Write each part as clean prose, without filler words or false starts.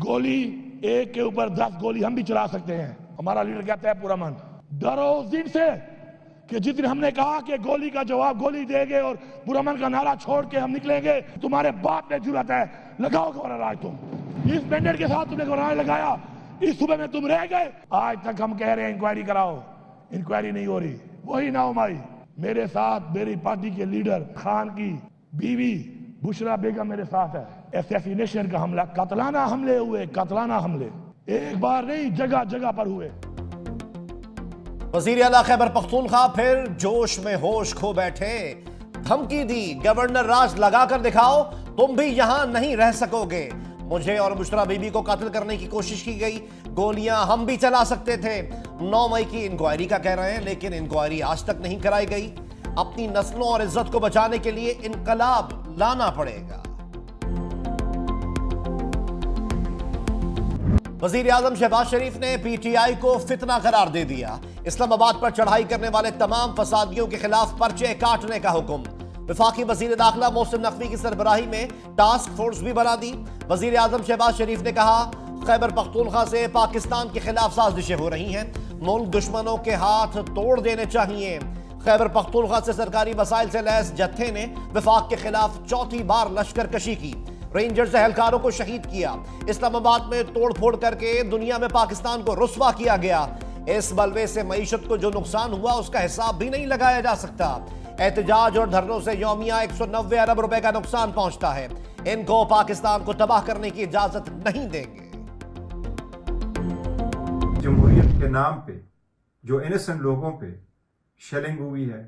गोली एक के ऊपर 10 गोली हम भी चला सकते हैं। हमारा लीडर कहता है पुरअमन, डरो उस दिन से कि जिस दिन हमने कहा कि गोली का जवाब गोली देंगे और पुरअमन का नारा छोड़ के हम निकलेंगे, तुम्हारे बाप में जरूरत है, लगाओ गवर्नर राज। तुम इस मैंडेट के साथ तुमने गवर्नर लगाया, इस सूबे में तुम रह गए। आज तक हम कह रहे हैं इंक्वायरी कराओ, इंक्वायरी नहीं हो रही। वही नाउमाई मेरे साथ, मेरी पार्टी के लीडर खान की बीवी बुशरा बेगम मेरे साथ है। असैसिनेशन का हमला, कातलाना हमले हुए, कातलाना हमले एक बार नहीं, जगह जगह पर हुए। वजीर आला खैबर पख्तूनख्वा फिर जोश में होश खो बैठे, धमकी दी, गवर्नर राज लगाकर दिखाओ, तुम भी यहां नहीं रह सकोगे। मुझे और बुशरा बीबी को कत्ल करने की कोशिश की गई, गोलियां हम भी चला सकते थे। 9 मई की इंक्वायरी का कह रहे हैं, लेकिन इंक्वायरी आज तक नहीं कराई गई। अपनी नस्लों और इज्जत को बचाने के लिए इनकलाब लाना पड़ेगा। वजीर आजम शहबाज शरीफ ने पीटीआई को फितना करार दे दिया। इस्लामाबाद पर चढ़ाई करने वाले तमाम फसादियों के खिलाफ पर्चे काटने का हुक्म। वफाकी वजीर दाखिला मोहसिन नकवी की सरबराही में टास्क फोर्स भी बना दी। वजीर आजम शहबाज शरीफ ने कहा, खैबर पख्तूनख्वा से पाकिस्तान के खिलाफ साजिशें हो रही हैं, मुल्क दुश्मनों के हाथ तोड़ देने चाहिए। खैबर पख्तूनख्वा से सरकारी वसाइल से लैस जत्थे ने वफाक के खिलाफ चौथी बार लश्करकशी की, रेंजर्स एहलकारों को शहीद किया। इस्लामाबाद में तोड़फोड़ करके दुनिया में पाकिस्तान को रुस्वा किया गया। इस बलवे से मईशत को जो नुकसान हुआ उसका हिसाब भी नहीं लगाया जा सकता। एहतजाज और धरनों से यौमिया 190 अरब रुपए का नुकसान पहुंचता है। इनको पाकिस्तान को तबाह करने की इजाजत नहीं देंगे। जमहूरियत के नाम पे जो इनोसेंट लोगों पे शेलिंग हुई है,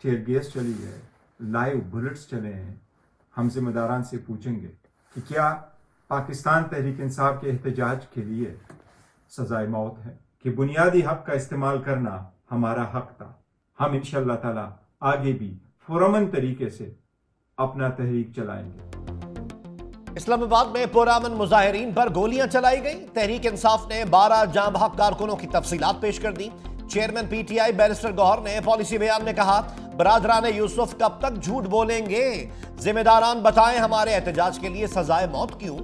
टीयर गैस चली है, लाइव बुलेट्स चले हैं, हम जिम्मेदारान से पूछेंगे कि क्या पाकिस्तान तहरीक इंसाफ के एहतजाज के लिए सजाए मौत है कि बुनियादी हक का इस्तेमाल करना हमारा हक था। हम इंशाअल्लाह ताला आगे भी पुरअमन तरीके से अपना तहरीक चलाएंगे। इस्लामाबाद में पुरअमन मुजाहिरीन पर गोलियां चलाई गई। तहरीक इंसाफ ने 12 जाँ बहक कारकुनों की तफसीलात पेश कर दी। चेयरमैन पीटीआई बैरिस्टर गौहर ने पॉलिसी बयान में कहा, बरादरान यूसुफ कब तक झूठ बोलेंगे, जिम्मेदारान बताएं हमारे एहतजाज के लिए सजाए मौत क्यों।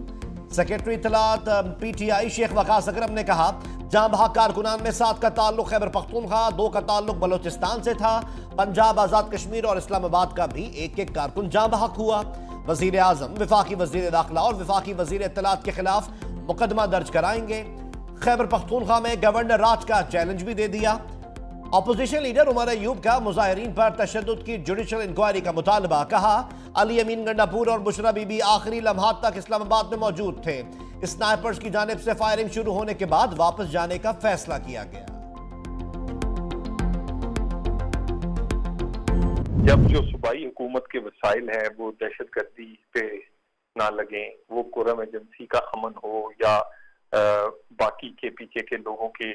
सेक्रेटरी इत्तलात पीटीआई शेख वकास अकरम ने कहा, जाँ बहक कारकुनान में 7 का ताल्लुक खैबर पख्तूनख्वा, 2 का ताल्लुक बलोचिस्तान से था। पंजाब, आजाद कश्मीर और इस्लामाबाद का भी एक कारकुन जाँ बहक हुआ। वजीर आजम, वफाकी वजीर दाखिला और वफाकी वजीर इत्तलात के खिलाफ मुकदमा दर्ज कराएंगे। खैबर पख्तूनख्वा में गवर्नर राज का चैलेंज भी दे दिया। अपोजिशन लीडर उमर अयूब का मुजाहिरीन पर तशद्दुद की जुडिशल इंक्वायरी का मुतालबा। कहा, अली अमीन गंडापुर और बुशरा बीबी आखिरी लम्हात तक इस्लामाबाद में मौजूद थे। स्नाइपर्स की जानिब से फायरिंग शुरू होने के बाद वापस जाने का फैसला किया गया। जब जो सूबाई हुकूमत के वसाइल हैं वो दहशतगर्दी पे ना लगे, वो कुरम एजेंसी का अमन हो या बाकी के पीछे के लोगों के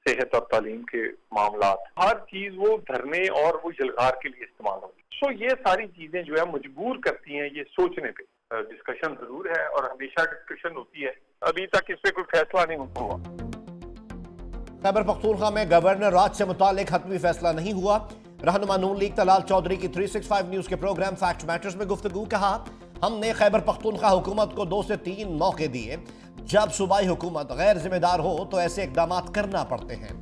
सेहत और तालीम के मामलात, हर चीज वो धरने और वो जलगार के लिए इस्तेमाल होगी। सो ये सारी चीजें जो है मजबूर करती हैं ये सोचने पे। डिस्कशन जरूर है और हमेशा डिस्कशन होती है, अभी तक इस पे कोई फैसला नहीं हुआ। खैबर पख्तूनख्वा में गवर्नर राज से मुतालिक हतमी फैसला नहीं हुआ। रहनुमा नून लीग तलाल चौधरी की 365 न्यूज के प्रोग्राम फैक्ट मैटर्स में गुफ्तगू। कहा, हमने खैबर पख्तूनख्वा हुकूमत को 2 से 3 मौके दिए। जब सूबाई हुकूमत गैर जिम्मेदार हो तो ऐसे इकदाम करना पड़ते हैं।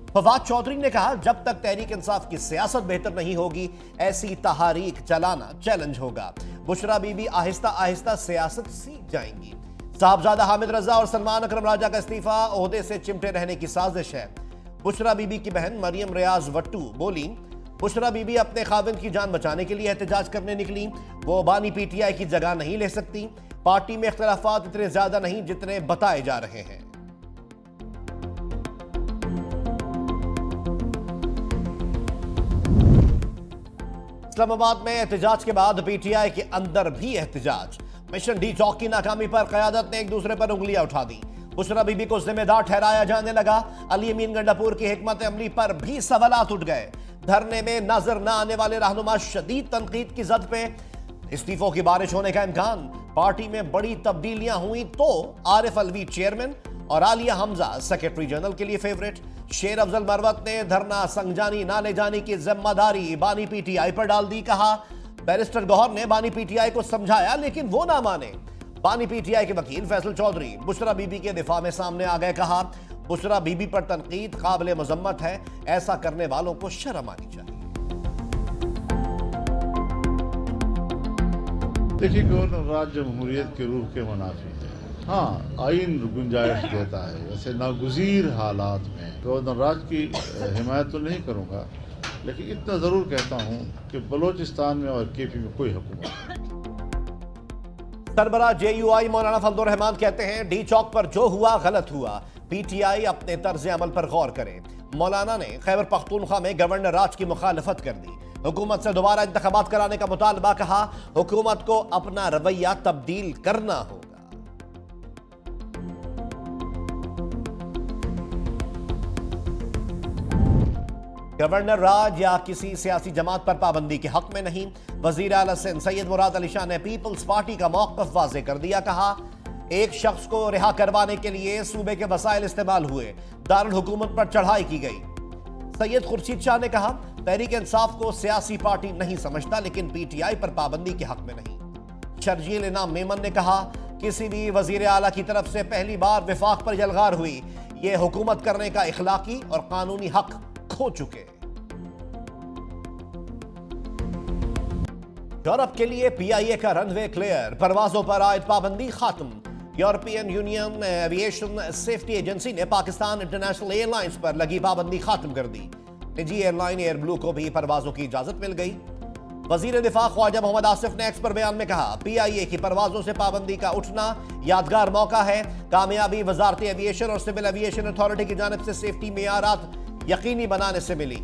फवाद चौधरी ने कहा, जब तक तहरीक इंसाफ की सियासत बेहतर नहीं होगी, ऐसी तहारीक चलाना चैलेंज होगा। बुशरा बीबी आहिस्ता आहिस्ता सियासत सीख जाएंगी। साहबजादा हामिद रजा और सलमान अकरम राजा का इस्तीफा ओहदे से चिमटे रहने की साजिश है। बुशरा बीबी की बहन मरियम रियाज वट्टू बोली, बुशरा बीबी अपने खाविंद की जान बचाने के लिए एहतजाज करने निकली। वो बानी पीटीआई की जगह नहीं ले सकती। पार्टी में इख्तलाफात इतने ज्यादा नहीं जितने बताए जा रहे हैं। इस्लामाबाद में एहतजाज के बाद पीटीआई के अंदर भी एहतजाज। मिशन डी चौक की नाकामी पर क़यादत ने एक दूसरे पर उंगलियां उठा दी। बुशरा बीबी को जिम्मेदार ठहराया जाने लगा। अली अमीन गंडापुर की हिकमत अमली पर भी सवालात उठ गए। धरने में नजर न आने वाले रहनुमा शदीद तनकीद की जद पे। इस्तीफों की बारिश होने का इम्कान। पार्टी में बड़ी तब्दीलियां हुई तो आरिफ अलवी चेयरमैन और आलिया हमजा सेक्रेटरी जनरल के लिए फेवरेट। शेर अफजल मरवत ने धरना संगजानी ना ले जाने की जिम्मेदारी बानी पीटीआई पर डाल दी। कहा, बैरिस्टर गौहर ने बानी पीटीआई को समझाया लेकिन वो ना माने। बानी पीटीआई के वकील फैसल चौधरी बुशरा बीबी के दिफा में सामने आ गए। कहा, बुशरा बीबी पर तनकीद काबिल मजम्मत है, ऐसा करने वालों को शर्म आनी चाहिए। देखिए, गवर्नर राज जमहूरियत के रूह के मुनाफी है। हाँ, आइन गुंजाइश देता है, वैसे नागुज़ीर हालात में गवर्नर राज की हिमायत तो नहीं करूँगा, लेकिन इतना ज़रूर कहता हूँ कि बलोचिस्तान में और केपी में कोई हुकूमत नहीं। सरबराह JUI मौलाना फजलुर रहमान कहते हैं, डी चौक पर जो हुआ गलत हुआ, पीटीआई अपने तर्ज अमल पर गौर करे। मौलाना ने खैबर पख्तूनख्वा में गवर्नर राज की मुखालफत कर दी, हुकूमत से दोबारा इंतखाबात कराने का मुतालबा। कहा, हुकूमत को अपना रवैया तब्दील करना होगा। गवर्नर राज या किसी सियासी जमात पर पाबंदी के हक में नहीं। वजीर आला सिंध सैयद मुराद अली शाह ने पीपल्स पार्टी का मौक़िफ़ वाज़े कर दिया। कहा, एक शख्स को रिहा करवाने के लिए सूबे के वसाइल इस्तेमाल हुए, दारुल हुकूमत पर चढ़ाई की गई। सैयद खुर्शीद शाह ने कहा, तहरीक इंसाफ को सियासी पार्टी नहीं समझता, लेकिन पीटीआई पर पाबंदी के हक में नहीं। शर्जील इनाम मेमन ने कहा, किसी भी वजीर आला की तरफ से पहली बार विफाक पर यलगार हुई, ये हुकूमत करने का इखलाकी और कानूनी हक खो चुके। यूरोप के लिए PIA का रनवे क्लियर, परवाजों पर आयद पाबंदी खत्म। European union aviation safety agency ने पाकिस्तान इंटरनेशनल एयरलाइंस पर लगी पाबंदी खत्म कर दी। निजी एयरलाइन एयर ब्लू को भी परवाजों की इजाजत मिल गई। वजीर दिफा ख्वाजा मोहम्मद आसिफ ने एक्स पर बयान में कहा, PIA की परवाजों से पाबंदी का उठना यादगार मौका है। कामयाबी वजारत एविएशन और सिविल एविएशन अथॉरिटी की जानिब से सेफ्टी मेयारात यकीनी बनाने से मिली।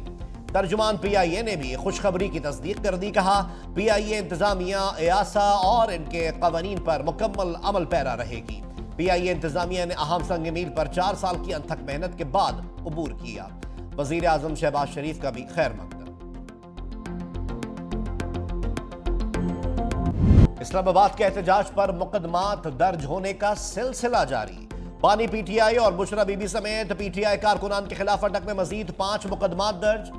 तर्जुमान PIA ने भी खुशखबरी की तस्दीक कर दी। कहा, PIA इंतजामिया, EASA और इनके कवानीन पर मुकम्मल अमल पैरा रहेगी। PIA इंतजामिया ने अहम संग मील पर 4 साल की अनथक मेहनत के बाद अबूर किया। वजीर आजम शहबाज शरीफ का भी खैर मकदम। इस्लामाबाद के एहतजाज पर मुकदमात दर्ज होने का सिलसिला जारी। बानी PTI और बुशरा बीबी समेत PTI कारकुनान के खिलाफ अटक में मजीद 5 मुकदमात दर्ज।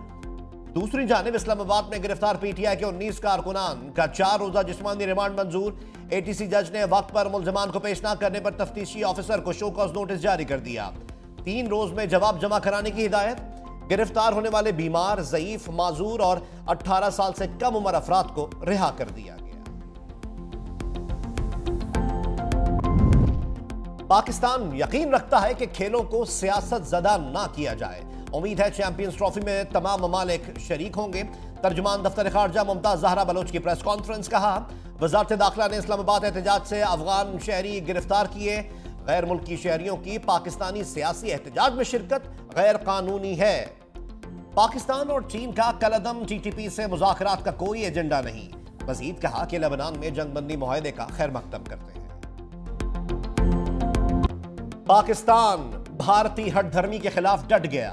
दूसरी जानिब इस्लामाबाद में गिरफ्तार PTI के 19 कारकुनान का 4 रोजा जिस्मानी रिमांड मंजूर। ATC जज ने वक्त पर मुल्जमान को पेश न करने पर तफ्तीशी ऑफिसर को शो कॉज नोटिस जारी कर दिया। 3 रोज में जवाब जमा कराने की हिदायत। गिरफ्तार होने वाले बीमार, ज़ईफ, माजूर और 18 साल से कम उम्र अफराद को रिहा कर दिया गया। पाकिस्तान यकीन रखता है कि खेलों को सियासत ज़दा ना किया जाए। उम्मीद है चैंपियंस ट्रॉफी में तमाम ममालिक शरीक होंगे। तर्जुमान दफ्तर खारजा मुमताज जहरा बलोच की प्रेस कॉन्फ्रेंस। कहा, वजारत दाखिला ने इस्लामाबाद एहतजाज से अफगान शहरी गिरफ्तार किए। गैर मुल्की शहरियों की पाकिस्तानी सियासी एहतजाज में शिरकत गैर कानूनी है। पाकिस्तान और चीन का कलअदम TTP से मुज़ाकरात का कोई एजेंडा नहीं। मजीद कहा कि लेबनान में जंगबंदी मुआहदे का खैर मकदम करते हैं। पाकिस्तान भारतीय हठधर्मी के खिलाफ डट गया।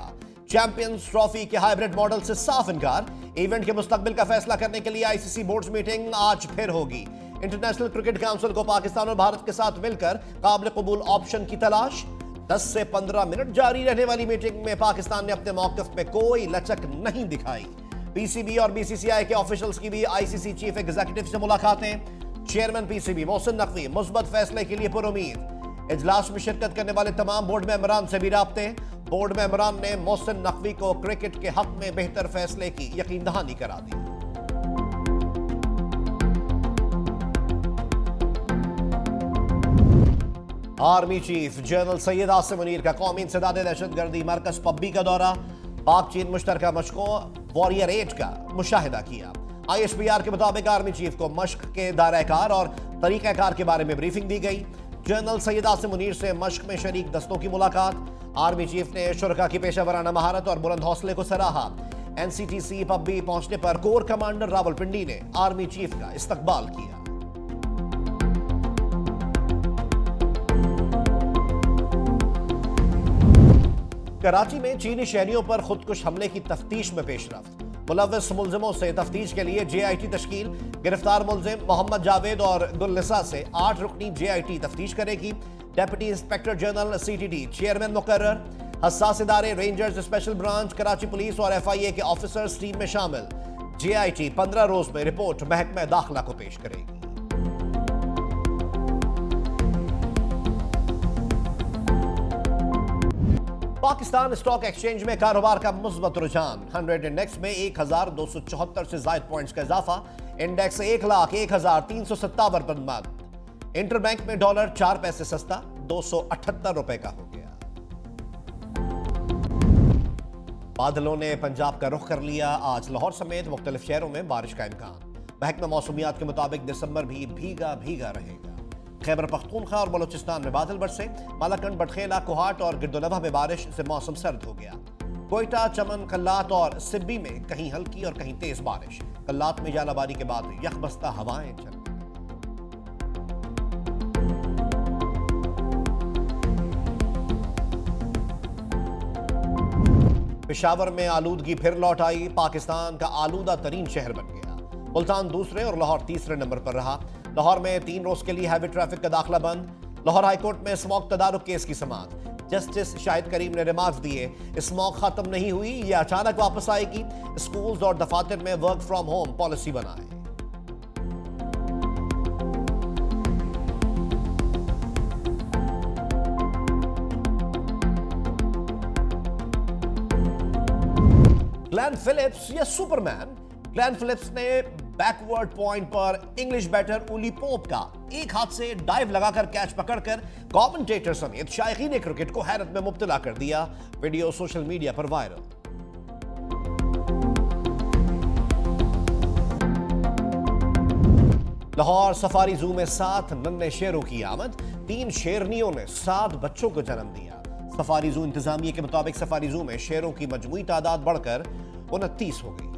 चैंपियंस ट्रॉफी के हाइब्रिड मॉडल से साफ इनकार। इवेंट के मुस्तकबिल का फैसला करने के लिए ICC बोर्ड्स मीटिंग आज फिर होगी। इंटरनेशनल क्रिकेट काउंसिल को पाकिस्तान और भारत के साथ मिलकर काबिल कबूल ऑप्शन की तलाश। 10 से 15 मिनट जारी रहने वाली मीटिंग में पाकिस्तान ने अपने मौक़िफ़ में कोई लचक नहीं दिखाई। PCB और BCCI के ऑफिशियल्स की भी ICC चीफ एग्जीक्यूटिव से मुलाकातें। चेयरमैन PCB मोहसिन नकवी मुस्बत फैसले के लिए पुरुमीद। इजलास में शिरकत करने वाले तमाम बोर्ड मेंबरान से भी राब्ते। बोर्ड मेंबरान ने मोहसिन नकवी को क्रिकेट के हक में बेहतर फैसले की यकीन दहानी करा दी। Army chief general Syed Asim Munir का कौमी इंसदाद दहशतगर्दी मरकज पब्बी का दौरा। पाक चीन मुश्तरका मशकों वॉरियर 8 का मुशाहिदा किया। ISPR के मुताबिक आर्मी चीफ को मश्क के दायरा-ए-कार और तरीक़ाकार के बारे में ब्रीफिंग दी गई। जनरल सैयद आसिम मुनीर से मश्क में शरीक दस्तों की मुलाकात। आर्मी चीफ ने शुरका की पेशा महारत और बुलंद हौसले को सराहा। NCTC पब्बी पहुंचने पर कोर कमांडर रावलपिंडी ने आर्मी चीफ का इस्तकबाल किया। कराची में चीनी शहरियों पर खुदकुश हमले की तफ्तीश में पेशरफ्त। मुलव्वस मुल्जिमों से तफ्तीश के लिए JIT तश्कील। गिरफ्तार मुल्जिम मोहम्मद जावेद और गुलनिसा से 8 रुकनी JIT तफ्तीश करेगी। Deputy inspector general CTD chairman मुकर्रर। हसास इदारे rangers special branch Karachi police और FIA के ऑफिसर्स टीम में शामिल। JIT 15 रोज में रिपोर्ट महकमा दाखिला को पेश करेगी। पाकिस्तान स्टॉक एक्सचेंज में कारोबार का मुस्बत रुझान। 100 इंडेक्स में 1274 से जायद पॉइंट्स का इजाफा। इंडेक्स 1,01,357 पर बंद। इंटरबैंक में डॉलर 4 पैसे सस्ता 278 रुपए का हो गया। बादलों ने पंजाब का रुख कर लिया। आज लाहौर समेत मुख्तलिफ शहरों में बारिश का इम्कान। महकमा मौसमियात के मुताबिक दिसंबर भी भीगा भीगा रहेगा। खैबर पख्तूनख्वा और बलूचिस्तान में बादल बरसे। मालाकंड, बटखेला, कोहाट और गिरदुलवा में बारिश से मौसम सर्द हो गया। कोयटा, चमन, कल्लात और सिब्बी में कहीं हल्की और कहीं तेज बारिश। कल्लात में जालाबारी के बाद यखबस्ता हवाएं चली। पेशावर में आलूदगी फिर लौट आई। पाकिस्तान का आलूदा तरीन शहर बन गया। मुल्तान दूसरे और लाहौर तीसरे नंबर पर रहा। लाहौर में 3 रोज के लिए हैवी ट्रैफिक का दाखिला बंद। लाहौर हाईकोर्ट में स्मॉक तदारुक केस की समाअत। जस्टिस शाहिद करीम ने रिमार्क्स दिए, स्मॉक खत्म नहीं हुई, ये अचानक वापस आएगी। स्कूल्स और दफातर में वर्क फ्रॉम होम पॉलिसी बनाए। ग्लेन फिलिप्स या सुपरमैन। ग्लेन फिलिप्स ने बैकवर्ड पॉइंट पर इंग्लिश बैटर उली पोप का एक हाथ से डाइव लगाकर कैच पकड़कर कमेंटेटर समेत शायकीन क्रिकेट को हैरत में मुब्तला कर दिया। वीडियो सोशल मीडिया पर वायरल। लाहौर सफारी जू में 7 नन्हे शेरों की आमद। 3 शेरनियों ने 7 बच्चों को जन्म दिया। सफारी जू इंतजामिया के मुताबिक सफारी जू में शेरों की मजमूई तादाद बढ़कर 29 हो गई।